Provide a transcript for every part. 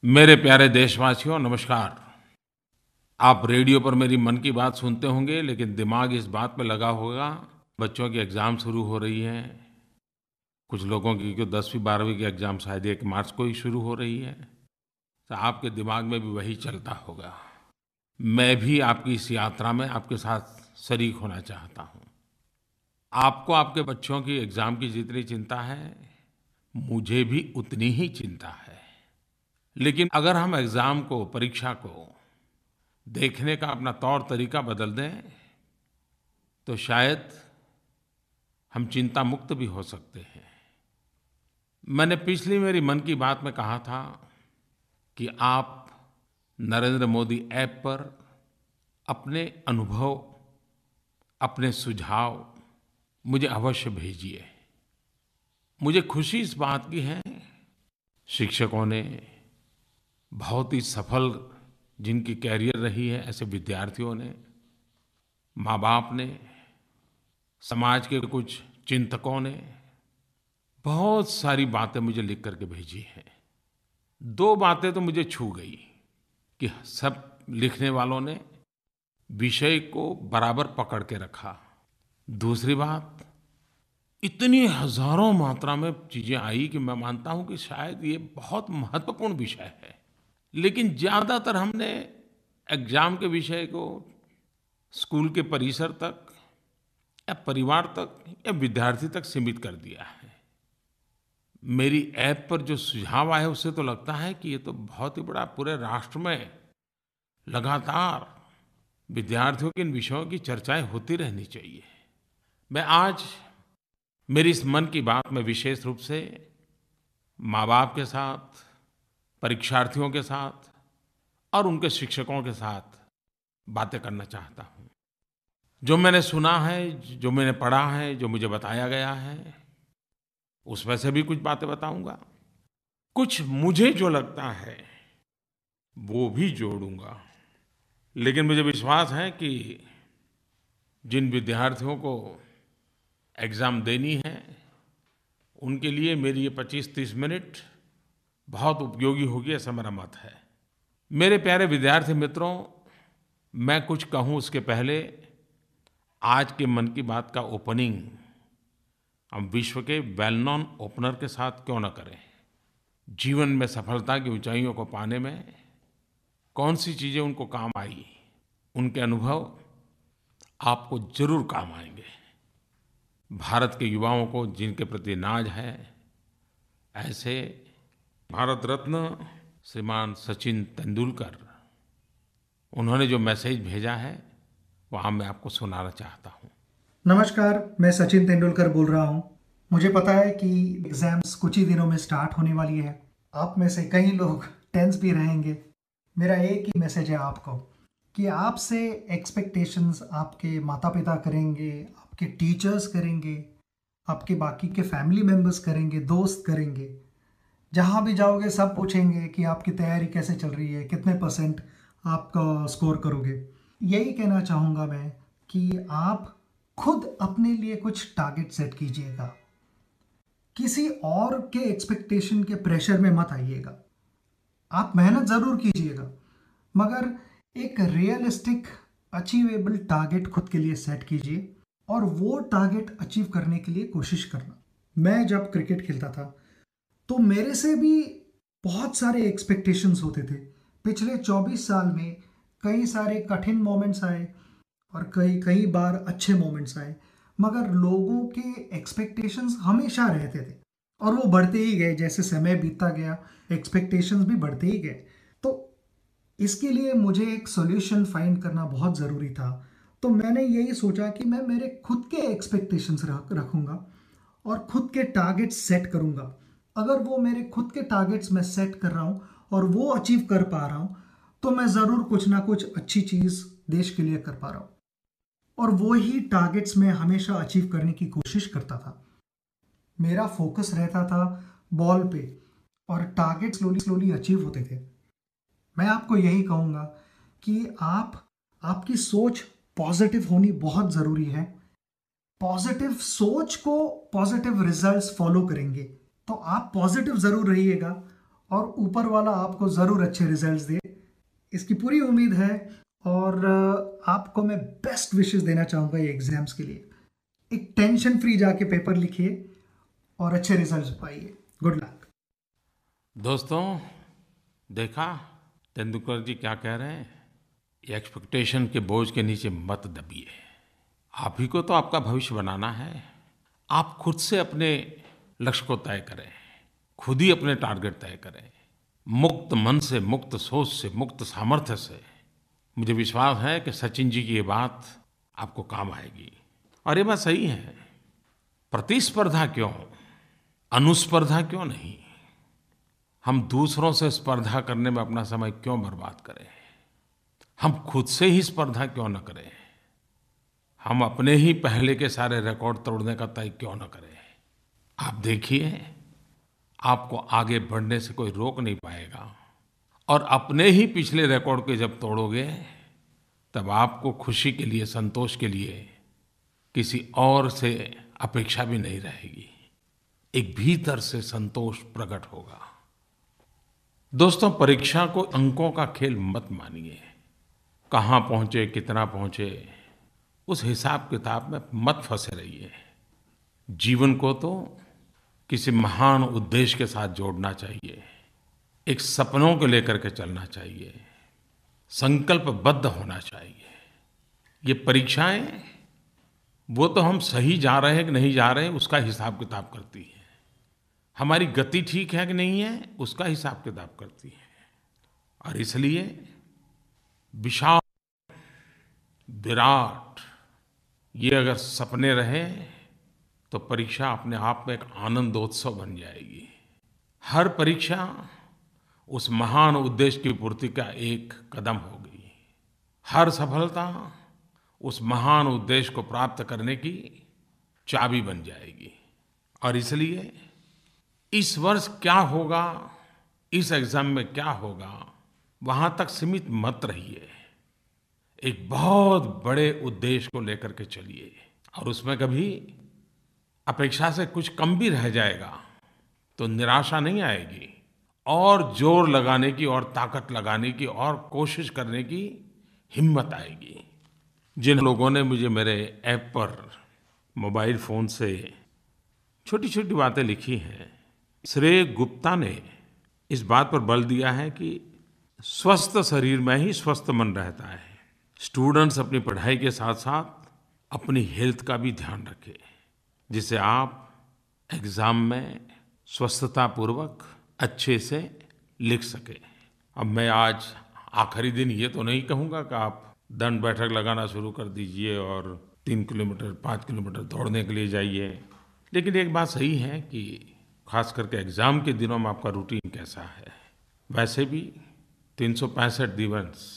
मेरे प्यारे देशवासियों नमस्कार। आप रेडियो पर मेरी मन की बात सुनते होंगे लेकिन दिमाग इस बात पे लगा होगा बच्चों की एग्ज़ाम शुरू हो रही है। कुछ लोगों की 10वीं 12वीं की एग्ज़ाम शायद 1 मार्च को ही शुरू हो रही है। तो आपके दिमाग में भी वही चलता होगा। मैं भी आपकी इस यात्रा में आपके साथ शरीक होना चाहता हूँ। आपको आपके बच्चों की एग्ज़ाम की जितनी चिंता है, मुझे भी उतनी ही चिंता है। लेकिन अगर हम एग्ज़ाम को, परीक्षा को देखने का अपना तौर तरीका बदल दें तो शायद हम चिंता मुक्त भी हो सकते हैं। मैंने पिछली मेरी मन की बात में कहा था कि आप नरेंद्र मोदी ऐप पर अपने अनुभव, अपने सुझाव मुझे अवश्य भेजिए। मुझे खुशी इस बात की है, शिक्षकों ने, बहुत ही सफल जिनकी कैरियर रही है ऐसे विद्यार्थियों ने, माँ-बाप ने, समाज के कुछ चिंतकों ने बहुत सारी बातें मुझे लिख करके भेजी हैं। 2 बातें तो मुझे छू गई कि सब लिखने वालों ने विषय को बराबर पकड़ के रखा। दूसरी बात, इतनी हज़ारों मात्रा में चीज़ें आई कि मैं मानता हूँ कि शायद ये बहुत महत्वपूर्ण विषय है। लेकिन ज़्यादातर हमने एग्ज़ाम के विषय को स्कूल के परिसर तक या परिवार तक या विद्यार्थी तक सीमित कर दिया है। मेरी ऐप पर जो सुझाव आए उससे तो लगता है कि ये तो बहुत ही बड़ा पूरे राष्ट्र में लगातार विद्यार्थियों के इन विषयों की चर्चाएं होती रहनी चाहिए। मैं आज मेरी इस मन की बात में विशेष रूप से माँ-बाप के साथ, परीक्षार्थियों के साथ और उनके शिक्षकों के साथ बातें करना चाहता हूँ। जो मैंने सुना है, जो मैंने पढ़ा है, जो मुझे बताया गया है, उसमें से भी कुछ बातें बताऊँगा। कुछ मुझे जो लगता है वो भी जोड़ूँगा। लेकिन मुझे विश्वास है कि जिन विद्यार्थियों को एग्ज़ाम देनी है, उनके लिए मेरी ये 25-30 मिनट बहुत उपयोगी होगी, ऐसा मेरा मत है। मेरे प्यारे विद्यार्थी मित्रों, मैं कुछ कहूँ उसके पहले आज के मन की बात का ओपनिंग हम विश्व के वेल नोन ओपनर के साथ क्यों न करें। जीवन में सफलता की ऊंचाइयों को पाने में कौन सी चीज़ें उनको काम आई, उनके अनुभव आपको ज़रूर काम आएंगे। भारत के युवाओं को जिनके प्रति नाज है, ऐसे भारत रत्न श्रीमान सचिन तेंदुलकर, उन्होंने जो मैसेज भेजा है वहाँ मैं आपको सुनाना चाहता हूँ। नमस्कार, मैं सचिन तेंदुलकर बोल रहा हूँ। मुझे पता है कि एग्ज़ाम्स कुछ ही दिनों में स्टार्ट होने वाली है। आप में से कई लोग टेंस भी रहेंगे। मेरा एक ही मैसेज है आपको कि आपसे एक्सपेक्टेशंस आपके माता-पिता करेंगे, आपके टीचर्स करेंगे, आपके बाकी के फैमिली मेंबर्स करेंगे, दोस्त करेंगे। जहाँ भी जाओगे सब पूछेंगे कि आपकी तैयारी कैसे चल रही है, कितने परसेंट आप स्कोर करोगे। यही कहना चाहूँगा मैं कि आप खुद अपने लिए कुछ टारगेट सेट कीजिएगा। किसी और के एक्सपेक्टेशन के प्रेशर में मत आइएगा। आप मेहनत ज़रूर कीजिएगा, मगर एक रियलिस्टिक अचीवेबल टारगेट खुद के लिए सेट कीजिए और वो टारगेट अचीव करने के लिए कोशिश करना। मैं जब क्रिकेट खेलता था तो मेरे से भी बहुत सारे एक्सपेक्टेशंस होते थे। पिछले 24 साल में कई सारे कठिन मोमेंट्स आए और कई कई बार अच्छे मोमेंट्स आए, मगर लोगों के एक्सपेक्टेशंस हमेशा रहते थे और वो बढ़ते ही गए। जैसे समय बीतता गया एक्सपेक्टेशंस भी बढ़ते ही गए। तो इसके लिए मुझे एक सॉल्यूशन फाइंड करना बहुत ज़रूरी था। तो मैंने यही सोचा कि मैं मेरे खुद के एक्सपेक्टेशंस रखूँगा और खुद के टारगेट्स सेट करूँगा। अगर वो मेरे खुद के टारगेट्स मैं सेट कर रहा हूँ और वो अचीव कर पा रहा हूँ तो मैं ज़रूर कुछ ना कुछ अच्छी चीज़ देश के लिए कर पा रहा हूँ। और वो ही टारगेट्स मैं हमेशा अचीव करने की कोशिश करता था। मेरा फोकस रहता था बॉल पे और टारगेट स्लोली स्लोली अचीव होते थे। मैं आपको यही कहूँगा कि आपकी सोच पॉजिटिव होनी बहुत ज़रूरी है। पॉजिटिव सोच को पॉजिटिव रिजल्ट्स फॉलो करेंगे, तो आप पॉजिटिव ज़रूर रहिएगा और ऊपर वाला आपको ज़रूर अच्छे रिजल्ट्स दे, इसकी पूरी उम्मीद है। और आपको मैं बेस्ट विशेस देना चाहूँगा ये एग्ज़ाम्स के लिए। एक टेंशन फ्री जाके पेपर लिखिए और अच्छे रिजल्ट्स पाइए। Good luck. दोस्तों, देखा तेंदुलकर जी क्या कह रहे हैं? ये एक्सपेक्टेशन के बोझ के नीचे मत दबिए। आप ही को तो आपका भविष्य बनाना है। आप खुद से अपने लक्ष्य को तय करें, खुद ही अपने टारगेट तय करें, मुक्त मन से, मुक्त सोच से, मुक्त सामर्थ्य से। मुझे विश्वास है कि सचिन जी की ये बात आपको काम आएगी। और ये बात सही है, प्रतिस्पर्धा क्यों, अनुस्पर्धा क्यों नहीं? हम दूसरों से स्पर्धा करने में अपना समय क्यों बर्बाद करें? हम खुद से ही स्पर्धा क्यों न करें? हम अपने ही पहले के सारे रिकॉर्ड तोड़ने का तय क्यों न करें? आप देखिए, आपको आगे बढ़ने से कोई रोक नहीं पाएगा। और अपने ही पिछले रिकॉर्ड के जब तोड़ोगे, तब आपको खुशी के लिए, संतोष के लिए किसी और से अपेक्षा भी नहीं रहेगी। एक भीतर से संतोष प्रकट होगा। दोस्तों, परीक्षा को अंकों का खेल मत मानिए। कहाँ पहुँचे, कितना पहुँचे, उस हिसाब किताब में मत फंसे रहिए। जीवन को तो किसी महान उद्देश्य के साथ जोड़ना चाहिए, एक सपनों को लेकर के चलना चाहिए, संकल्पबद्ध होना चाहिए। ये परीक्षाएं, वो तो हम सही जा रहे हैं कि नहीं जा रहे हैं उसका हिसाब किताब करती है। हमारी गति ठीक है कि नहीं है उसका हिसाब किताब करती है। और इसलिए विशाल, विराट ये अगर सपने रहे तो परीक्षा अपने आप में एक आनंदोत्सव बन जाएगी। हर परीक्षा उस महान उद्देश्य की पूर्ति का एक कदम होगी। हर सफलता उस महान उद्देश्य को प्राप्त करने की चाबी बन जाएगी। और इसलिए इस वर्ष क्या होगा, इस एग्ज़ाम में क्या होगा, वहाँ तक सीमित मत रहिए। एक बहुत बड़े उद्देश्य को लेकर के चलिए। और उसमें कभी अपेक्षा से कुछ कम भी रह जाएगा तो निराशा नहीं आएगी, और जोर लगाने की और ताकत लगाने की और कोशिश करने की हिम्मत आएगी। जिन लोगों ने मुझे मेरे ऐप पर मोबाइल फ़ोन से छोटी-छोटी बातें लिखी हैं, श्रेय गुप्ता ने इस बात पर बल दिया है कि स्वस्थ शरीर में ही स्वस्थ मन रहता है। स्टूडेंट्स अपनी पढ़ाई के साथ-साथ अपनी हेल्थ का भी ध्यान रखें, जिससे आप एग्ज़ाम में स्वस्थतापूर्वक अच्छे से लिख सकें। अब मैं आज आखिरी दिन ये तो नहीं कहूँगा कि आप दंड बैठक लगाना शुरू कर दीजिए और 3 किलोमीटर 5 किलोमीटर दौड़ने के लिए जाइए। लेकिन एक बात सही है कि ख़ास करके एग्ज़ाम के दिनों में आपका रूटीन कैसा है। वैसे भी 365 दिवस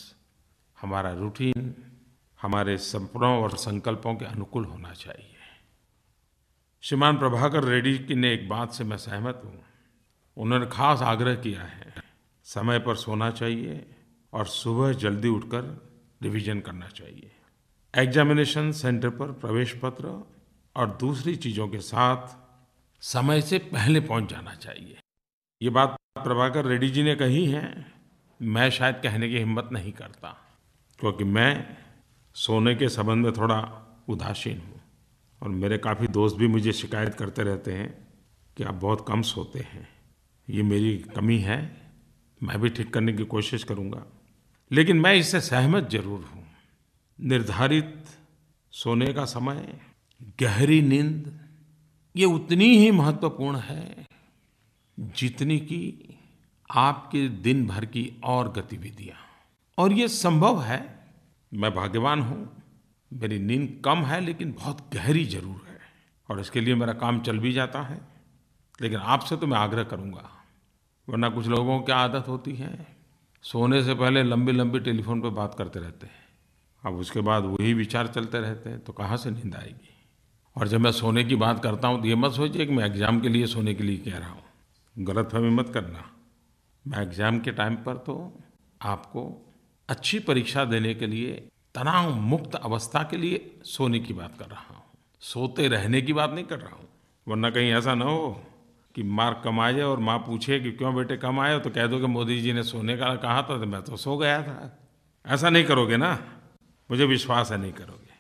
हमारा रूटीन हमारे सपनों और संकल्पों के अनुकूल होना चाहिए। श्रीमान प्रभाकर रेड्डी की ने एक बात से मैं सहमत हूँ। उन्होंने खास आग्रह किया है, समय पर सोना चाहिए और सुबह जल्दी उठकर रिवीजन करना चाहिए। एग्जामिनेशन सेंटर पर प्रवेश पत्र और दूसरी चीज़ों के साथ समय से पहले पहुँच जाना चाहिए। ये बात प्रभाकर रेड्डी जी ने कही है, मैं शायद कहने की हिम्मत नहीं करता, क्योंकि मैं सोने के संबंध में थोड़ा उदासीन हूँ। और मेरे काफ़ी दोस्त भी मुझे शिकायत करते रहते हैं कि आप बहुत कम सोते हैं। ये मेरी कमी है, मैं भी ठीक करने की कोशिश करूँगा। लेकिन मैं इससे सहमत ज़रूर हूँ। निर्धारित सोने का समय, गहरी नींद, ये उतनी ही महत्वपूर्ण है जितनी कि आपके दिन भर की और गतिविधियाँ। और ये संभव है। मैं भाग्यवान हूँ, मेरी नींद कम है लेकिन बहुत गहरी ज़रूर है, और इसके लिए मेरा काम चल भी जाता है। लेकिन आपसे तो मैं आग्रह करूँगा, वरना कुछ लोगों की आदत होती है सोने से पहले लंबी लंबी टेलीफोन पर बात करते रहते हैं। अब उसके बाद वही विचार चलते रहते हैं, तो कहाँ से नींद आएगी। और जब मैं सोने की बात करता हूँ तो ये मत सोचिए कि मैं एग्ज़ाम के लिए सोने के लिए कह रहा हूँ। गलतफहमी मत करना। मैं एग्ज़ाम के टाइम पर तो आपको अच्छी परीक्षा देने के लिए, तनाव मुक्त अवस्था के लिए सोने की बात कर रहा हूँ, सोते रहने की बात नहीं कर रहा हूँ। वरना कहीं ऐसा ना हो कि मार्क कम आ जाए और माँ पूछे कि क्यों बेटे कम आए, तो कह दो कि मोदी जी ने सोने का कहा था तो मैं तो सो गया था। ऐसा नहीं करोगे ना, मुझे विश्वास है नहीं करोगे।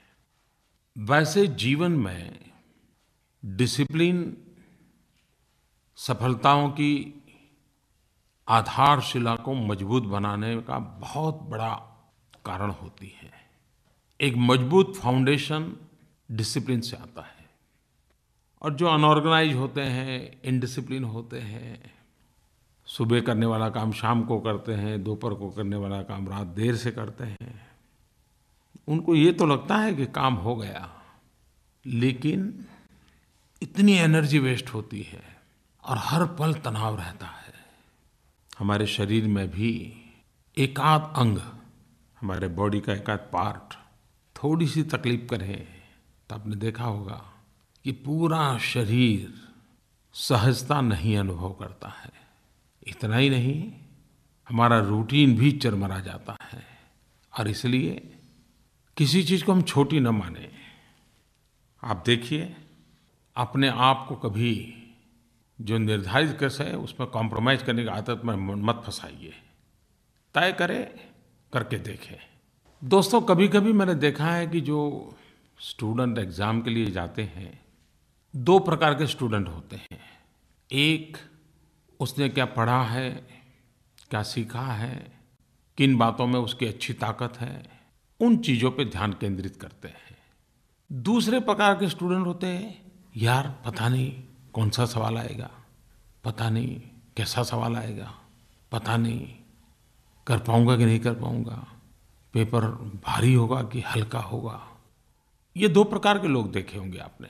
वैसे जीवन में डिसिप्लिन सफलताओं की आधारशिला को मजबूत बनाने का बहुत बड़ा कारण होती है। एक मजबूत फाउंडेशन डिसिप्लिन से आता है। और जो अनऑर्गेनाइज होते हैं, इनडिसिप्लिन होते हैं, सुबह करने वाला काम शाम को करते हैं, दोपहर को करने वाला काम रात देर से करते हैं, उनको ये तो लगता है कि काम हो गया, लेकिन इतनी एनर्जी वेस्ट होती है और हर पल तनाव रहता है। हमारे शरीर में भी एकाध अंग, हमारे बॉडी का एकाध पार्ट थोड़ी सी तकलीफ करे तो आपने देखा होगा कि पूरा शरीर सहजता नहीं अनुभव करता है। इतना ही नहीं, हमारा रूटीन भी चरमरा जाता है। और इसलिए किसी चीज़ को हम छोटी न माने। आप देखिए, अपने आप को कभी जो निर्धारित कैसे है उसमें कॉम्प्रोमाइज़ करने की आदत में मत फंसाइए। तय करें, करके देखें। दोस्तों, कभी-कभी मैंने देखा है कि जो स्टूडेंट एग्ज़ाम के लिए जाते हैं, दो प्रकार के स्टूडेंट होते हैं। एक, उसने क्या पढ़ा है, क्या सीखा है, किन बातों में उसकी अच्छी ताकत है, उन चीज़ों पे ध्यान केंद्रित करते हैं। दूसरे प्रकार के स्टूडेंट होते हैं, यार पता नहीं कौन सा सवाल आएगा, पता नहीं कैसा सवाल आएगा, पता नहीं कर पाऊंगा कि नहीं कर पाऊंगा, पेपर भारी होगा कि हल्का होगा। ये दो प्रकार के लोग देखे होंगे आपने।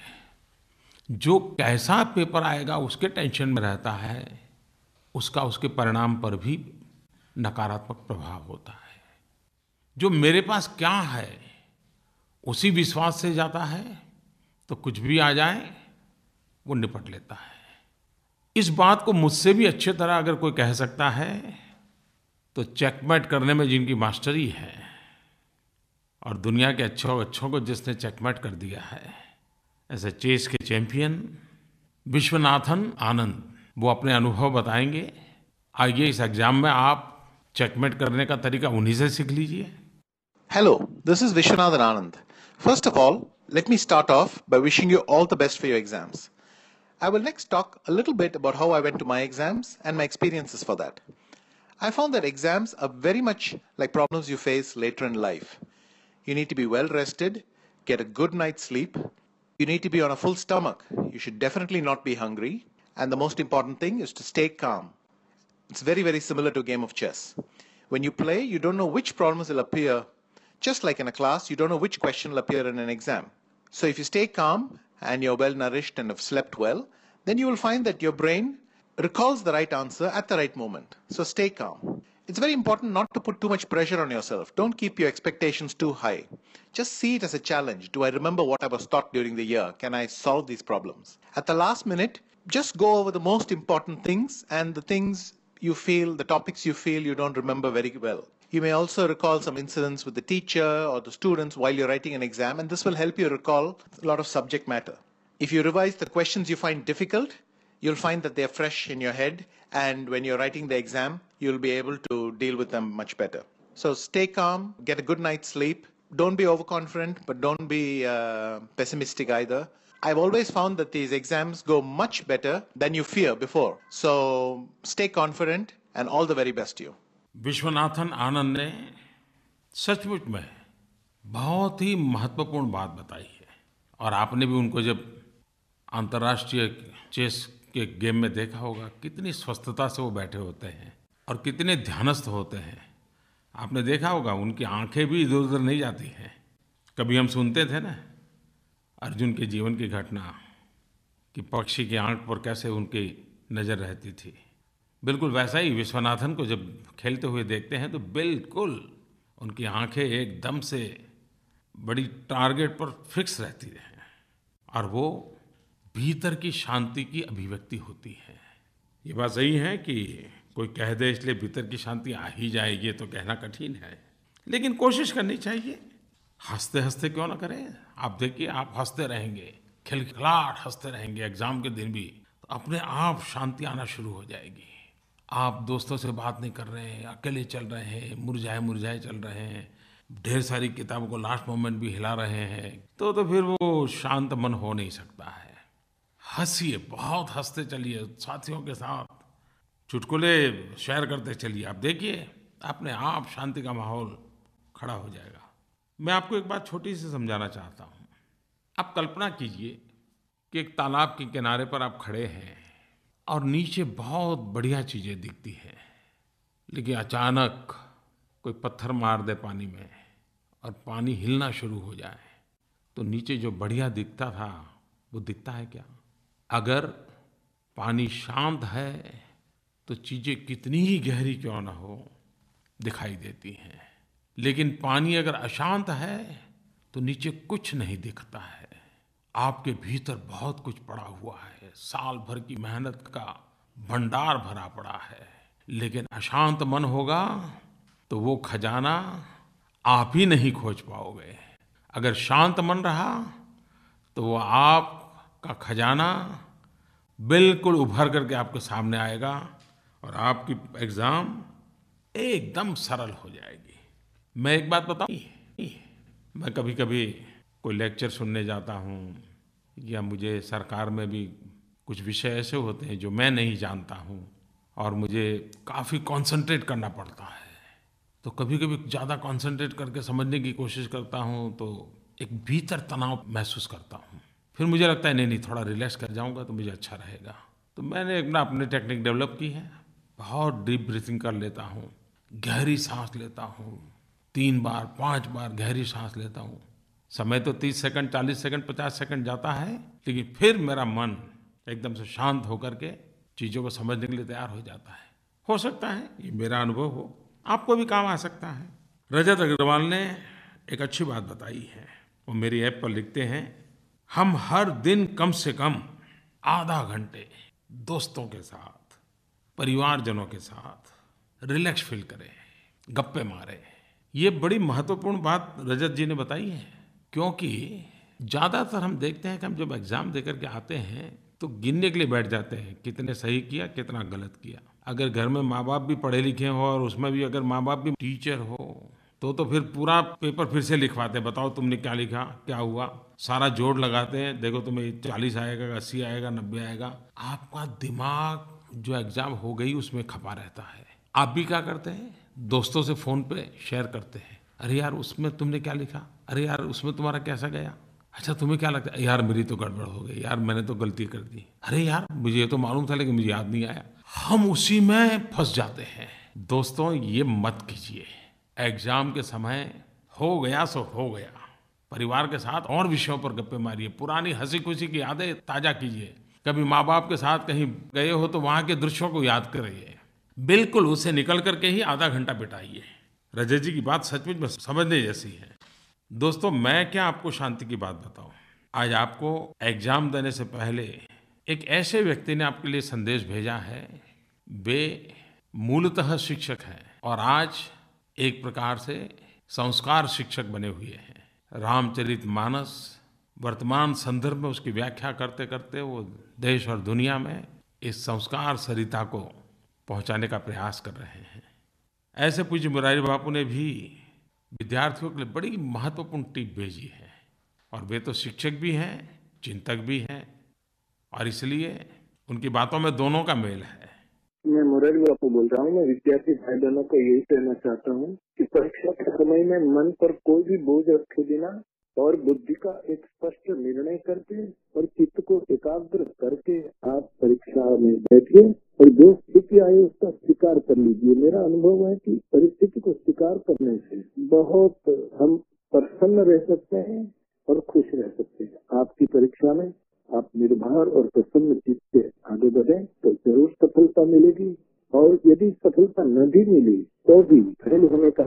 जो कैसा पेपर आएगा उसके टेंशन में रहता है, उसका उसके परिणाम पर भी नकारात्मक प्रभाव होता है। जो मेरे पास क्या है उसी विश्वास से जाता है, तो कुछ भी आ जाए वो निपट लेता है। इस बात को मुझसे भी अच्छी तरह अगर कोई कह सकता है तो चेकमेट करने में जिनकी मास्टरी है और दुनिया के अच्छों को जिसने चेकमेट कर दिया है, ऐसे चेस के चैंपियन विश्वनाथन आनंद, वो अपने अनुभव बताएंगे। आइए इस एग्जाम में आप चेकमेट करने का तरीका उन्हीं से सीख लीजिए। Hello, this is Vishwanathan Anand. First of all, let me start off by wishing you all the best for your exams. I will next talk a little bit about how I went to my exams and my experiences for that. I found that exams are very much like problems you face later in life. You need to be well rested, get a good night's sleep. You need to be on a full stomach. You should definitely not be hungry. And the most important thing is to stay calm. It's very, very similar to a game of chess. When you play, you don't know which problems will appear. Just like in a class, you don't know which question will appear in an exam. So if you stay calm and you're well nourished and have slept well, then you will find that your brain recalls the right answer at the right moment. So stay calm. It's very important not to put too much pressure on yourself. Don't keep your expectations too high. Just see it as a challenge. Do I remember what I was taught during the year? Can I solve these problems? At the last minute, just go over the most important things and the things you feel, the topics you feel you don't remember very well. You may also recall some incidents with the teacher or the students while you're writing an exam, and this will help you recall a lot of subject matter. If you revise the questions you find difficult, you'll find that they're fresh in your head, and when you're writing the exam, you'll be able to deal with them much better. So stay calm, get a good night's sleep. Don't be overconfident, but don't be pessimistic either. I've always found that these exams go much better than you fear before. So stay confident, and all the very best to you. Viswanathan Anand ने सचमुच में बहुत ही महत्वपूर्ण बात बताई है। और आपने भी उनको जब अंतर्राष्ट्रीय चेस के गेम में देखा होगा, कितनी स्वस्थता से वो बैठे होते हैं और कितने ध्यानस्थ होते हैं। आपने देखा होगा उनकी आंखें भी इधर उधर नहीं जाती हैं। कभी हम सुनते थे ना अर्जुन के जीवन की घटना कि पक्षी की आंख पर कैसे उनकी नज़र रहती थी। बिल्कुल वैसा ही विश्वनाथन को जब खेलते हुए देखते हैं तो बिल्कुल उनकी आंखें एकदम से बड़ी टारगेट पर फिक्स रहती हैं और वो भीतर की शांति की अभिव्यक्ति होती है। ये बात सही है कि कोई कह दे इसलिए भीतर की शांति आ ही जाएगी, तो कहना कठिन है, लेकिन कोशिश करनी चाहिए। हंसते हंसते क्यों ना करें। आप देखिए, आप हंसते रहेंगे, खिलखिलाहट हंसते रहेंगे एग्जाम के दिन भी, तो अपने आप शांति आना शुरू हो जाएगी। आप दोस्तों से बात नहीं कर रहे हैं, अकेले चल रहे हैं, मुरझाए मुरझाए चल रहे हैं, ढेर सारी किताबों को लास्ट मोमेंट भी हिला रहे हैं, तो फिर वो शांत मन हो नहीं सकता है। हंसिए, बहुत हंसते चलिए, साथियों के साथ चुटकुले शेयर करते चलिए। आप देखिए अपने आप शांति का माहौल खड़ा हो जाएगा। मैं आपको एक बात छोटी सी समझाना चाहता हूँ। आप कल्पना कीजिए कि एक तालाब के किनारे पर आप खड़े हैं और नीचे बहुत बढ़िया चीज़ें दिखती हैं, लेकिन अचानक कोई पत्थर मार दे पानी में और पानी हिलना शुरू हो जाए, तो नीचे जो बढ़िया दिखता था वो दिखता है क्या? अगर पानी शांत है तो चीज़ें कितनी ही गहरी क्यों ना हो दिखाई देती हैं, लेकिन पानी अगर अशांत है तो नीचे कुछ नहीं दिखता है। आपके भीतर बहुत कुछ पड़ा हुआ है, साल भर की मेहनत का भंडार भरा पड़ा है, लेकिन अशांत मन होगा तो वो खजाना आप ही नहीं खोज पाओगे। अगर शांत मन रहा तो वो आपका खजाना बिल्कुल उभर करके आपके सामने आएगा और आपकी एग्ज़ाम एकदम सरल हो जाएगी। मैं एक बात बताऊं, मैं कभी-कभी कोई लेक्चर सुनने जाता हूँ या मुझे सरकार में भी कुछ विषय ऐसे होते हैं जो मैं नहीं जानता हूँ और मुझे काफ़ी कंसंट्रेट करना पड़ता है, तो कभी-कभी ज़्यादा कंसंट्रेट करके समझने की कोशिश करता हूँ तो एक भीतर तनाव महसूस करता हूँ। फिर मुझे लगता है नहीं थोड़ा रिलैक्स कर जाऊँगा तो मुझे अच्छा रहेगा। तो मैंने अपनी टेक्निक डेवलप की है। बहुत डीप ब्रीथिंग कर लेता हूँ, गहरी सांस लेता हूँ, 3 बार 5 बार गहरी सांस लेता हूँ। समय तो 30 सेकंड 40 सेकंड 50 सेकंड जाता है, लेकिन फिर मेरा मन एकदम से शांत होकर के चीज़ों को समझने के लिए तैयार हो जाता है। हो सकता है ये मेरा अनुभव हो, आपको भी काम आ सकता है। रजत अग्रवाल ने एक अच्छी बात बताई है, वो मेरी ऐप पर लिखते हैं, हम हर दिन कम से कम आधा घंटे दोस्तों के साथ, परिवारजनों के साथ रिलैक्स फील करें, गप्पे मारें। ये बड़ी महत्वपूर्ण बात रजत जी ने बताई है, क्योंकि ज़्यादातर हम देखते हैं कि हम जब एग्ज़ाम दे करके आते हैं तो गिनने के लिए बैठ जाते हैं कितने सही किया कितना गलत किया। अगर घर में माँ बाप भी पढ़े लिखे हो और उसमें भी अगर माँ बाप भी टीचर हो तो फिर पूरा पेपर फिर से लिखवाते हैं, बताओ तुमने क्या लिखा, क्या हुआ, सारा जोड़ लगाते हैं, देखो तुम्हें 40 आएगा, 80 आएगा, 90 आएगा। आपका दिमाग जो एग्ज़ाम हो गई उसमें खपा रहता है। आप भी क्या करते हैं, दोस्तों से फ़ोन पे शेयर करते हैं, अरे यार उसमें तुमने क्या लिखा, अरे यार उसमें तुम्हारा कैसा गया, अच्छा तुम्हें क्या लगता है, यार मेरी तो गड़बड़ हो गई, यार मैंने तो गलती कर दी, अरे यार मुझे ये तो मालूम था लेकिन मुझे याद नहीं आया। हम उसी में फंस जाते हैं। दोस्तों ये मत कीजिए। एग्ज़ाम के समय हो गया सो हो गया। परिवार के साथ और विषयों पर गप्पे मारिए, पुरानी हंसी खुशी की यादें ताज़ा कीजिए। कभी माँ बाप के साथ कहीं गए हो तो वहाँ के दृश्यों को याद करिए, बिल्कुल उससे निकल करके ही आधा घंटा बिताइए। रजत जी की बात सचमुच में समझने जैसी है। दोस्तों मैं क्या आपको शांति की बात बताऊं, आज आपको एग्जाम देने से पहले एक ऐसे व्यक्ति ने आपके लिए संदेश भेजा है। वे मूलतः शिक्षक हैं और आज एक प्रकार से संस्कार शिक्षक बने हुए हैं। रामचरितमानस वर्तमान संदर्भ में उसकी व्याख्या करते करते वो देश और दुनिया में इस संस्कार सरिता को पहुंचाने का प्रयास कर रहे हैं। ऐसे पूज्य मुरारी बापू ने भी विद्यार्थियों के लिए बड़ी महत्वपूर्ण टिप भेजी है और वे तो शिक्षक भी हैं, चिंतक भी हैं और इसलिए उनकी बातों में दोनों का मेल है। मैं मुरारी बापू बोल रहा हूँ। मैं विद्यार्थी भाई बहनों को यही कहना चाहता हूँ कि परीक्षा के समय में मन पर कोई भी बोझ रखे बिना और बुद्धि का एक स्पष्ट निर्णय करके और चित्त को एकाग्र करके आप परीक्षा में बैठिए और जो स्थिति आए उसका स्वीकार कर लीजिए। मेरा अनुभव है कि परिस्थिति को स्वीकार करने से बहुत हम प्रसन्न रह सकते हैं और खुश रह सकते हैं। आपकी परीक्षा में आप निर्भर और प्रसन्न चित्त से आगे बढ़ें तो जरूर सफलता मिलेगी, और यदि सफलता न भी मिली तो भी फेल होने का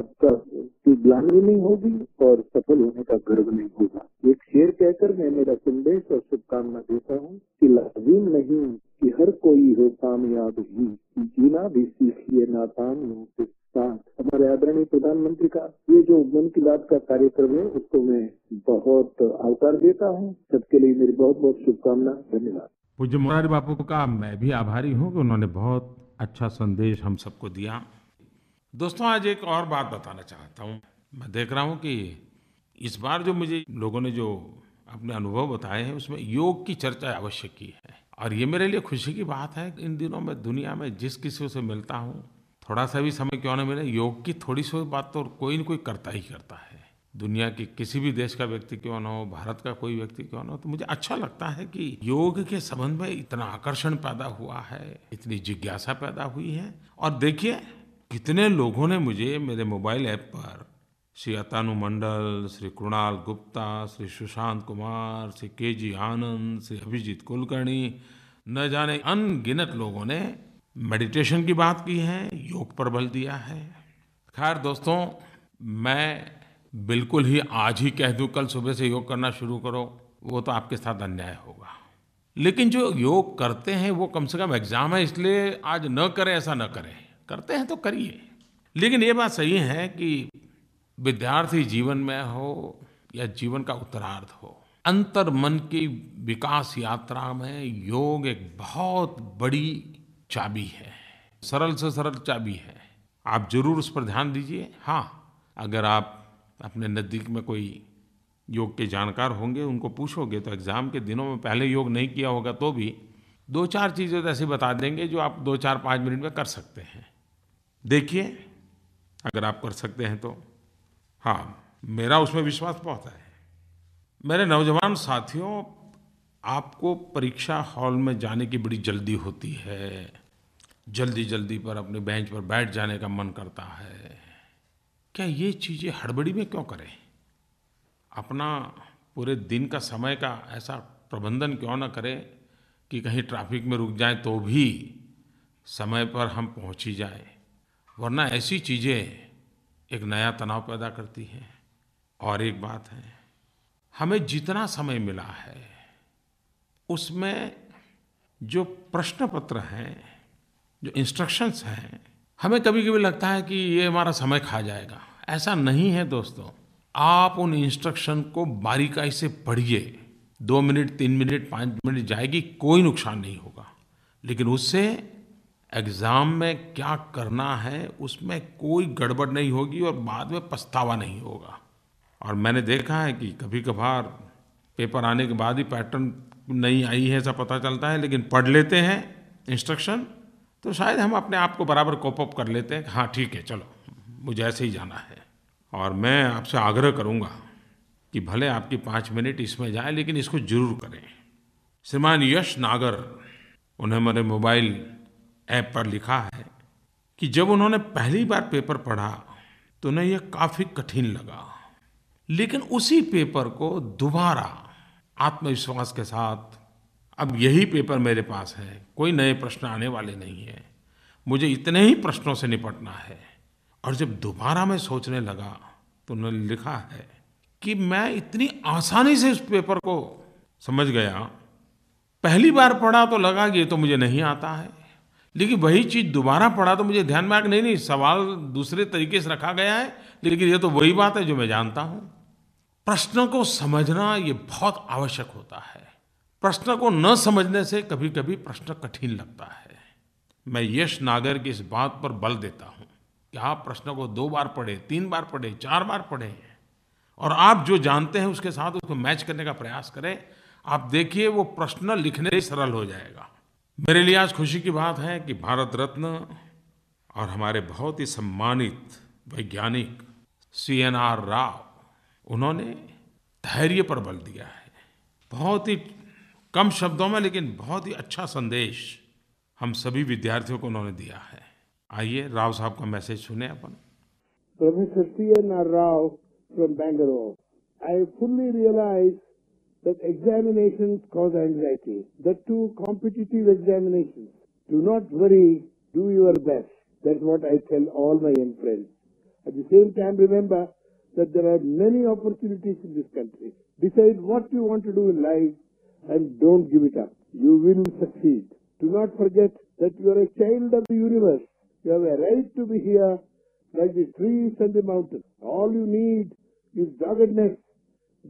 ग्लानि नहीं होगी और सफल होने का गर्व नहीं होगा। एक शेर कहकर मैं मेरा संदेश और शुभकामना देता हूँ कि लाजिम नहीं कि हर कोई हो कामयाब ही, जीना भी सीखिए नाकामियों के साथ। हमारे आदरणीय प्रधानमंत्री का ये जो मन की बात का कार्यक्रम है उसको मैं बहुत आवकार देता हूँ। सबके लिए मेरी बहुत बहुत शुभकामना। धन्यवाद। पूज्य मुरारी बापू का मैं भी आभारी हूँ कि उन्होंने बहुत अच्छा संदेश हम सबको दिया। दोस्तों, आज एक और बात बताना चाहता हूँ। मैं देख रहा हूँ कि इस बार जो मुझे लोगों ने जो अपने अनुभव बताए हैं उसमें योग की चर्चा अवश्य की है, और ये मेरे लिए खुशी की बात है। इन दिनों में दुनिया में जिस किसी से मिलता हूँ, थोड़ा सा भी समय क्यों न मिले, योग की थोड़ी सी बात तो कोई न कोई करता ही करता है। दुनिया के किसी भी देश का व्यक्ति क्यों न हो, भारत का कोई व्यक्ति क्यों न हो, तो मुझे अच्छा लगता है कि योग के संबंध में इतना आकर्षण पैदा हुआ है, इतनी जिज्ञासा पैदा हुई है। और देखिए, कितने लोगों ने मुझे मेरे मोबाइल ऐप पर श्री अतानु मंडल, श्री कृणाल गुप्ता, श्री सुशांत कुमार, श्री के.जी. आनंद, श्री अभिजीत कुलकर्णी, न जाने अनगिनत लोगों ने मेडिटेशन की बात की है, योग पर बल दिया है। खैर दोस्तों, मैं बिल्कुल ही आज ही कह दूं कल सुबह से योग करना शुरू करो, वो तो आपके साथ अन्याय होगा। लेकिन जो योग करते हैं वो कम से कम एग्जाम है इसलिए आज न करें ऐसा न करें, करते हैं तो करिए। लेकिन ये बात सही है कि विद्यार्थी जीवन में हो या जीवन का उत्तरार्ध हो, अंतर मन की विकास यात्रा में योग एक बहुत बड़ी चाबी है, सरल से सरल चाबी है। आप जरूर उस पर ध्यान दीजिए। हाँ, अगर आप अपने नज़दीक में कोई योग के जानकार होंगे, उनको पूछोगे तो एग्ज़ाम के दिनों में पहले योग नहीं किया होगा तो भी 2-4 चीज़ें तो ऐसी बता देंगे जो आप 2-4-5 मिनट में कर सकते हैं। देखिए, अगर आप कर सकते हैं तो हाँ, मेरा उसमें विश्वास बहुत है। मेरे नौजवान साथियों, आपको परीक्षा हॉल में जाने की बड़ी जल्दी होती है, जल्दी जल्दी पर अपने बेंच पर बैठ जाने का मन करता है। क्या ये चीज़ें हड़बड़ी में क्यों करें? अपना पूरे दिन का समय का ऐसा प्रबंधन क्यों ना करें कि कहीं ट्रैफिक में रुक जाएं तो भी समय पर हम पहुंच ही जाएं। वरना ऐसी चीज़ें एक नया तनाव पैदा करती हैं। और एक बात है, हमें जितना समय मिला है उसमें जो प्रश्न पत्र हैं, जो इंस्ट्रक्शंस हैं, हमें कभी-कभी लगता है कि ये हमारा समय खा जाएगा। ऐसा नहीं है दोस्तों। आप उन इंस्ट्रक्शन को बारीकाई से पढ़िए। 2 मिनट, 3 मिनट, 5 मिनट जाएगी, कोई नुकसान नहीं होगा। लेकिन उससे एग्ज़ाम में क्या करना है उसमें कोई गड़बड़ नहीं होगी और बाद में पछतावा नहीं होगा। और मैंने देखा है कि कभी-कभार पेपर आने के बाद ही पैटर्न नहीं आई है ऐसा पता चलता है, लेकिन पढ़ लेते हैं इंस्ट्रक्शन तो शायद हम अपने आप को बराबर कोप अप कर लेते हैं कि हाँ ठीक है, चलो मुझे ऐसे ही जाना है। और मैं आपसे आग्रह करूँगा कि भले आपकी 5 मिनट इसमें जाए, लेकिन इसको जरूर करें। श्रीमान यश नागर, उन्हें मेरे मोबाइल ऐप पर लिखा है कि जब उन्होंने पहली बार पेपर पढ़ा तो उन्हें यह काफ़ी कठिन लगा, लेकिन उसी पेपर को दोबारा आत्मविश्वास के साथ, अब यही पेपर मेरे पास है, कोई नए प्रश्न आने वाले नहीं हैं, मुझे इतने ही प्रश्नों से निपटना है। और जब दोबारा मैं सोचने लगा तो उन्होंने लिखा है कि मैं इतनी आसानी से इस पेपर को समझ गया। पहली बार पढ़ा तो लगा कि ये तो मुझे नहीं आता है, लेकिन वही चीज़ दोबारा पढ़ा तो मुझे ध्यान में आया कि नहीं, सवाल दूसरे तरीके से रखा गया है, लेकिन ये तो वही बात है जो मैं जानता हूँ। प्रश्न को समझना ये बहुत आवश्यक होता है। प्रश्न को न समझने से कभी-कभी प्रश्न कठिन लगता है। मैं यश नागर की इस बात पर बल देता हूँ कि आप प्रश्न को 2 बार पढ़ें, 3 बार पढ़ें, 4 बार पढ़ें और आप जो जानते हैं उसके साथ उसको मैच करने का प्रयास करें। आप देखिए वो प्रश्न लिखने ही सरल हो जाएगा। मेरे लिए आज खुशी की बात है कि भारत रत्न और हमारे बहुत ही सम्मानित वैज्ञानिक CNR राव, उन्होंने धैर्य पर बल दिया है। बहुत ही कम शब्दों में लेकिन बहुत ही अच्छा संदेश हम सभी विद्यार्थियों को उन्होंने दिया है। आइए राव साहब का मैसेज सुने अपन। Professor CNR Rao from Bangalore. I fully realize that examinations cause anxiety. That too competitive examinations. Do not worry, do your best. That's what I tell all my young friends. At the same time, remember that there are many opportunities in this country. Decide what you want to do in life and don't give it up. You will succeed. Do not forget that you are a child of the universe. You have a right to be here like the trees and the mountains. All you need is doggedness,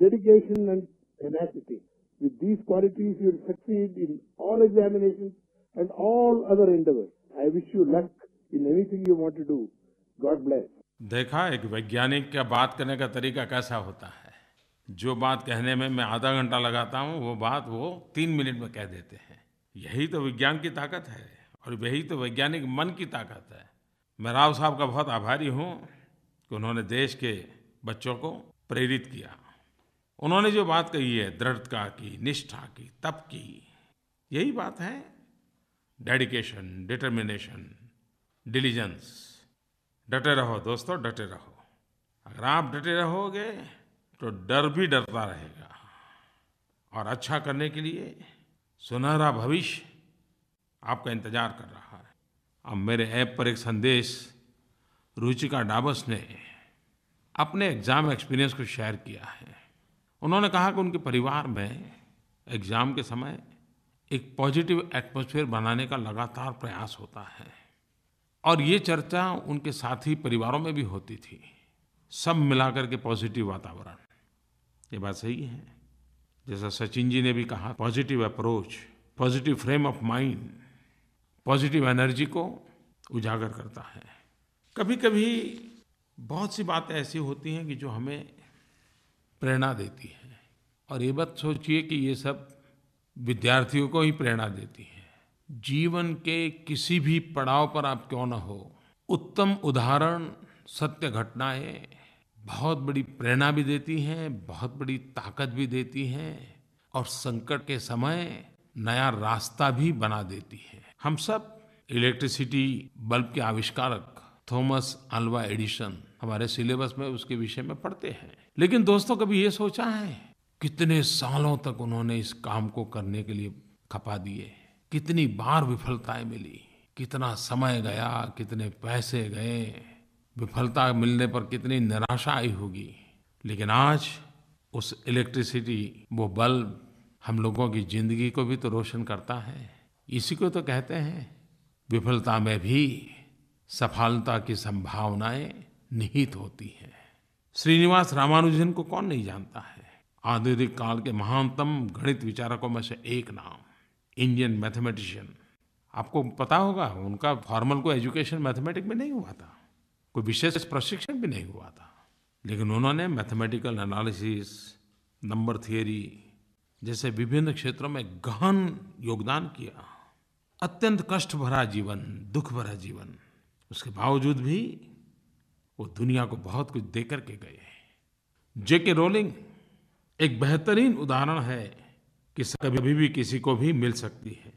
dedication and tenacity. With these qualities, you will succeed in all examinations and all other endeavors. I wish you luck in anything you want to do. God bless. देखा एक वैज्ञानिक का बात करने का तरीका कैसा होता है। जो बात कहने में मैं आधा घंटा लगाता हूँ वो बात वो 3 मिनट में कह देते हैं। यही तो विज्ञान की ताकत है और यही तो वैज्ञानिक मन की ताकत है। मैं राव साहब का बहुत आभारी हूँ कि उन्होंने देश के बच्चों को प्रेरित किया। उन्होंने जो बात कही है दृढ़ता की, निष्ठा की, तप की, यही बात है। Dedication, determination, diligence. डटे रहो दोस्तों, डटे रहो। अगर आप डटे रहोगे तो डर भी डरता रहेगा और अच्छा करने के लिए सुनहरा भविष्य आपका इंतजार कर रहा है। अब मेरे ऐप पर एक संदेश रुचिका डाबस ने अपने एग्ज़ाम एक्सपीरियंस को शेयर किया है। उन्होंने कहा कि उनके परिवार में एग्ज़ाम के समय एक पॉजिटिव एटमॉस्फेयर बनाने का लगातार प्रयास होता है और ये चर्चा उनके साथी परिवारों में भी होती थी। सब मिलाकर के पॉजिटिव वातावरण। ये बात सही है। जैसा सचिन जी ने भी कहा, positive approach, positive frame of mind positive energy को उजागर करता है। कभी-कभी बहुत सी बातें ऐसी होती हैं कि जो हमें प्रेरणा देती हैं और ये बात सोचिए कि ये सब विद्यार्थियों को ही प्रेरणा देती है। जीवन के किसी भी पड़ाव पर आप क्यों न हो, उत्तम उदाहरण, सत्य घटनाएं बहुत बड़ी प्रेरणा भी देती हैं, बहुत बड़ी ताकत भी देती हैं और संकट के समय नया रास्ता भी बना देती है। हम सब इलेक्ट्रिसिटी बल्ब के आविष्कारक थॉमस अल्वा एडिसन हमारे सिलेबस में उसके विषय में पढ़ते हैं। लेकिन दोस्तों कभी ये सोचा है कितने सालों तक उन्होंने इस काम को करने के लिए खपा दिए, कितनी बार विफलताएं मिली, कितना समय गया, कितने पैसे गए, विफलता मिलने पर कितनी निराशा आई होगी। लेकिन आज उस इलेक्ट्रिसिटी, वो बल्ब हम लोगों की ज़िंदगी को भी तो रोशन करता है। इसी को तो कहते हैं विफलता में भी सफलता की संभावनाएं निहित होती हैं। श्रीनिवास रामानुजन को कौन नहीं जानता है। आधुनिक काल के महानतम गणित विचारकों में से एक नाम, इंडियन मैथमेटिशियन। आपको पता होगा उनका फॉर्मल कोई एजुकेशन मैथमेटिक्स में नहीं हुआ था, कोई विशेष प्रशिक्षण भी नहीं हुआ था, लेकिन उन्होंने मैथमेटिकल एनालिसिस, नंबर थियरी जैसे विभिन्न क्षेत्रों में गहन योगदान किया। अत्यंत कष्ट भरा जीवन, दुख भरा जीवन, उसके बावजूद भी वो दुनिया को बहुत कुछ दे करके गए। जेके रोलिंग एक बेहतरीन उदाहरण है कि कभी भी किसी को भी मिल सकती है।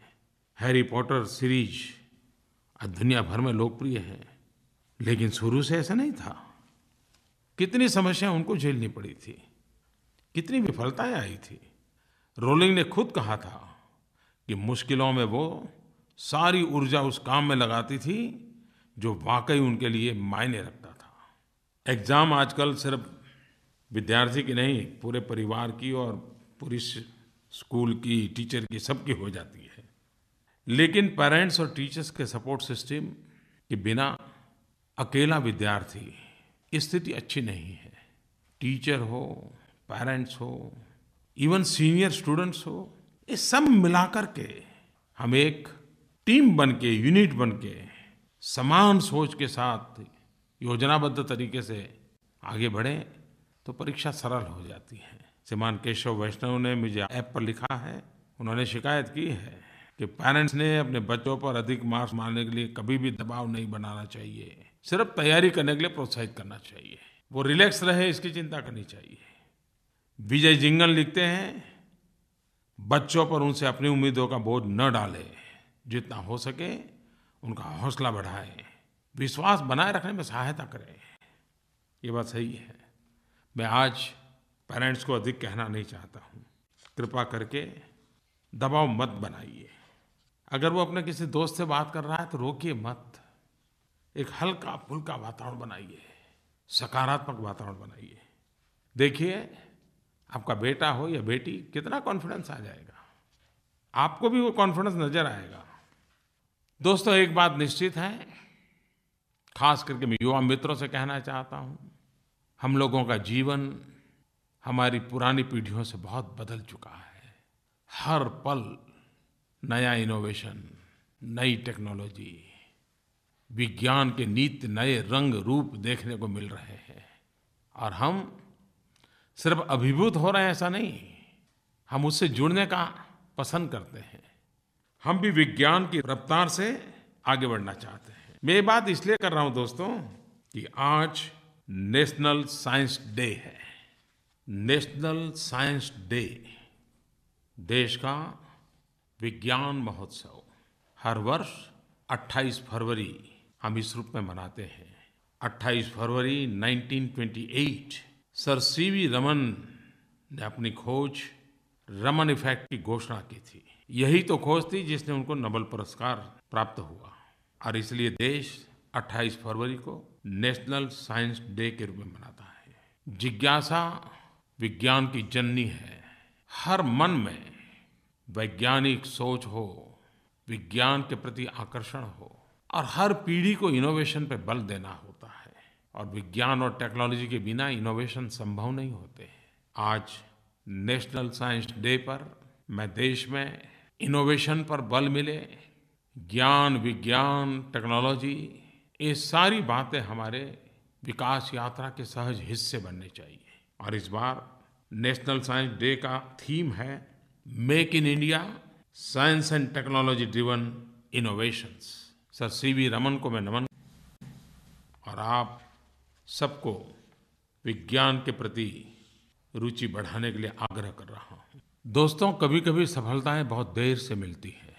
हैरी पॉटर सीरीज आज दुनिया भर में लोकप्रिय है, लेकिन शुरू से ऐसा नहीं था। कितनी समस्याएं उनको झेलनी पड़ी थी, कितनी विफलताएं आई थी। रोलिंग ने खुद कहा था कि मुश्किलों में वो सारी ऊर्जा उस काम में लगाती थी जो वाकई उनके लिए मायने रखता था। एग्ज़ाम आजकल सिर्फ विद्यार्थी की नहीं, पूरे परिवार की और पूरी स्कूल की, टीचर की, सबकी हो जाती है। लेकिन पेरेंट्स और टीचर्स के सपोर्ट सिस्टम के बिना अकेला विद्यार्थी स्थिति अच्छी नहीं है। टीचर हो, पेरेंट्स हो, इवन सीनियर स्टूडेंट्स हो, ये सब मिलाकर के हम एक टीम बन के, यूनिट बन के, समान सोच के साथ योजनाबद्ध तरीके से आगे बढ़ें तो परीक्षा सरल हो जाती है। श्रीमान केशव वैष्णव ने मुझे ऐप पर लिखा है, उन्होंने शिकायत की है कि पेरेंट्स ने अपने बच्चों पर अधिक मार्क्स मारने के लिए कभी भी दबाव नहीं बनाना चाहिए, सिर्फ तैयारी करने के लिए प्रोत्साहित करना चाहिए। वो रिलैक्स रहे, इसकी चिंता करनी चाहिए। विजय जिंगल लिखते हैं, बच्चों पर उनसे अपनी उम्मीदों का बोझ न डालें, जितना हो सके उनका हौसला बढ़ाएं, विश्वास बनाए रखने में सहायता करें। ये बात सही है। मैं आज पेरेंट्स को अधिक कहना नहीं चाहता हूँ, कृपा करके दबाव मत बनाइए। अगर वो अपने किसी दोस्त से बात कर रहा है तो रोकिए मत, एक हल्का फुल्का वातावरण बनाइए, सकारात्मक वातावरण बनाइए। देखिए आपका बेटा हो या बेटी, कितना कॉन्फिडेंस आ जाएगा, आपको भी वो कॉन्फिडेंस नजर आएगा। दोस्तों एक बात निश्चित है, खास करके मैं युवा मित्रों से कहना चाहता हूँ, हम लोगों का जीवन हमारी पुरानी पीढ़ियों से बहुत बदल चुका है। हर पल नया इनोवेशन, नई टेक्नोलॉजी, विज्ञान के नित्य नए रंग रूप देखने को मिल रहे हैं। और हम सिर्फ अभिभूत हो रहे हैं ऐसा नहीं, हम उससे जुड़ने का पसंद करते हैं। हम भी विज्ञान की रफ्तार से आगे बढ़ना चाहते हैं। मैं ये बात इसलिए कर रहा हूँ दोस्तों कि आज नेशनल साइंस डे है। नेशनल साइंस डे, देश का विज्ञान महोत्सव, हर वर्ष 28 फरवरी हम इस रूप में मनाते हैं। 28 फरवरी 1928 सर सीवी रमन ने अपनी खोज रमन इफेक्ट की घोषणा की थी। यही तो खोज थी जिसने उनको नोबेल पुरस्कार प्राप्त हुआ। और इसलिए देश 28 फरवरी को नेशनल साइंस डे के रूप में मनाता है। जिज्ञासा विज्ञान की जननी है। हर मन में वैज्ञानिक सोच हो, विज्ञान के प्रति आकर्षण हो, और हर पीढ़ी को इनोवेशन पे बल देना होता है। और विज्ञान और टेक्नोलॉजी के बिना इनोवेशन संभव नहीं होते। आज नेशनल साइंस डे पर मैं देश में इनोवेशन पर बल मिले, ज्ञान, विज्ञान, टेक्नोलॉजी, ये सारी बातें हमारे विकास यात्रा के सहज हिस्से बनने चाहिए। और इस बार नेशनल साइंस डे का थीम है make in India, science and technology driven innovations. Sir CV Raman को मैं नमन, और आप सबको विज्ञान के प्रति रुचि बढ़ाने के लिए आग्रह कर रहा हूँ। दोस्तों, कभी-कभी सफलताएं बहुत देर से मिलती हैं,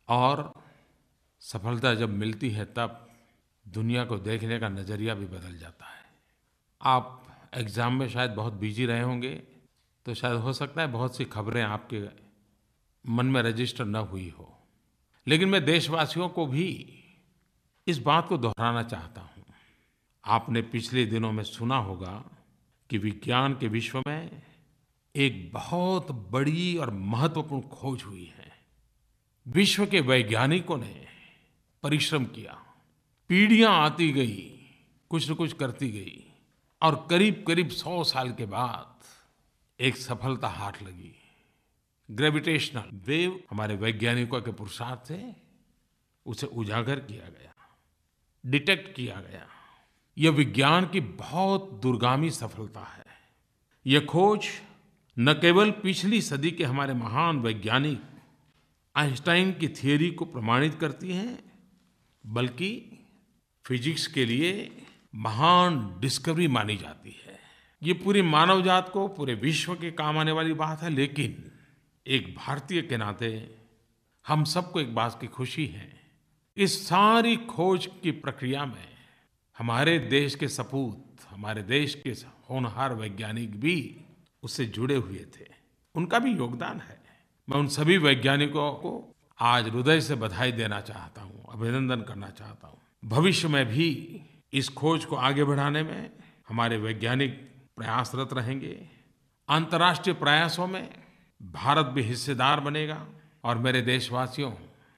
और सफलता जब मिलती है तब दुनिया को देखने का नज़रिया भी बदल जाता है। आप एग्ज़ाम में शायद बहुत बिजी रहे होंगे, तो शायद हो सकता है बहुत सी खबरें आपके मन में रजिस्टर न हुई हो। लेकिन मैं देशवासियों को भी इस बात को दोहराना चाहता हूँ। आपने पिछले दिनों में सुना होगा कि विज्ञान के विश्व में एक बहुत बड़ी और महत्वपूर्ण खोज हुई है। विश्व के वैज्ञानिकों ने परिश्रम किया, पीढ़ियां आती गई, कुछ न कुछ करती गई, और करीब-करीब 100 साल के बाद एक सफलता हाथ लगी। ग्रेविटेशनल वेव हमारे वैज्ञानिकों के पुरुषार्थ से उसे उजागर किया गया, डिटेक्ट किया गया। यह विज्ञान की बहुत दूरगामी सफलता है। यह खोज न केवल पिछली सदी के हमारे महान वैज्ञानिक आइंस्टाइन की थ्योरी को प्रमाणित करती है, बल्कि फिजिक्स के लिए महान डिस्कवरी मानी जाती है। ये पूरी मानव जात को, पूरे विश्व के काम आने वाली बात है। लेकिन एक भारतीय के नाते हम सबको एक बात की खुशी है, इस सारी खोज की प्रक्रिया में हमारे देश के सपूत, हमारे देश के होनहार वैज्ञानिक भी उससे जुड़े हुए थे। उनका भी योगदान है। मैं उन सभी वैज्ञानिकों को आज हृदय से बधाई देना चाहता हूँ, अभिनंदन करना चाहता हूँ। भविष्य में भी इस खोज को आगे बढ़ाने में हमारे वैज्ञानिक प्रयासरत रहेंगे। अंतर्राष्ट्रीय प्रयासों में भारत भी हिस्सेदार बनेगा। और मेरे देशवासियों,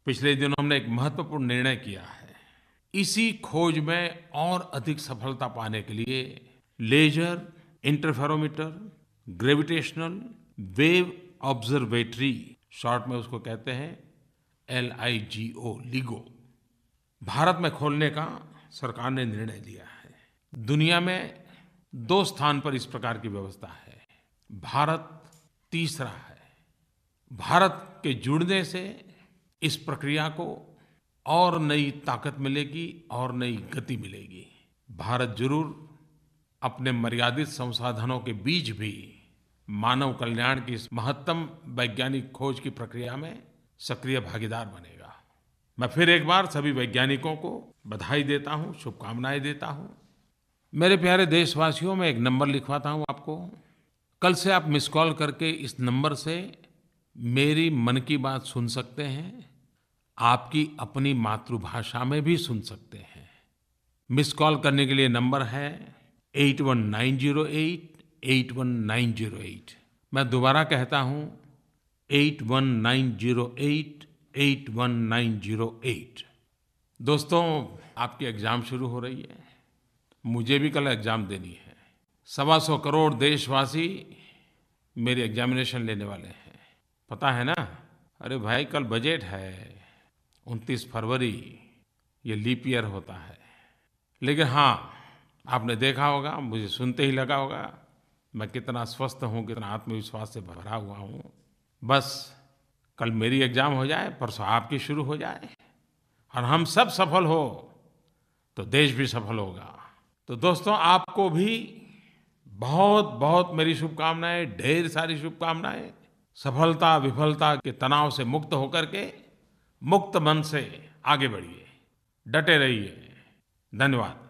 पिछले दिनों हमने एक महत्वपूर्ण निर्णय किया है। इसी खोज में और अधिक सफलता पाने के लिए laser interferometer gravitational wave observatory, short में उसको कहते हैं LIGO, लिगो, भारत में खोलने का सरकार ने निर्णय लिया है। दुनिया में 2 स्थान पर इस प्रकार की व्यवस्था है, भारत तीसरा है। भारत के जुड़ने से इस प्रक्रिया को और नई ताकत मिलेगी और नई गति मिलेगी। भारत जरूर अपने मर्यादित संसाधनों के बीच भी मानव कल्याण की इस महत्तम वैज्ञानिक खोज की प्रक्रिया में सक्रिय भागीदार बनेगा। मैं फिर एक बार सभी वैज्ञानिकों को बधाई देता हूँ, शुभकामनाएं देता हूँ। मेरे प्यारे देशवासियों, मैं एक नंबर लिखवाता हूँ आपको। कल से आप मिस कॉल करके इस नंबर से मेरी मन की बात सुन सकते हैं, आपकी अपनी मातृभाषा में भी सुन सकते हैं। मिस कॉल करने के लिए नंबर है 8190881908। मैं दोबारा कहता हूँ 8190881908। दोस्तों, आपकी एग्ज़ाम शुरू हो रही है। मुझे भी कल एग्ज़ाम देनी है। 125 करोड़ देशवासी मेरी एग्जामिनेशन लेने वाले हैं। पता है ना, अरे भाई कल बजट है, 29 फरवरी, ये लीप ईयर होता है। लेकिन हाँ, आपने देखा होगा, मुझे सुनते ही लगा होगा मैं कितना स्वस्थ हूँ, कितना आत्मविश्वास से भरा हुआ हूँ। बस कल मेरी एग्ज़ाम हो जाए, परसों आपकी शुरू हो जाए और हम सब सफल हो तो देश भी सफल होगा। तो दोस्तों, आपको भी बहुत बहुत मेरी शुभकामनाएं, ढेर सारी शुभकामनाएं। सफलता विफलता के तनाव से मुक्त होकर के मुक्त मन से आगे बढ़िए, डटे रहिए। धन्यवाद।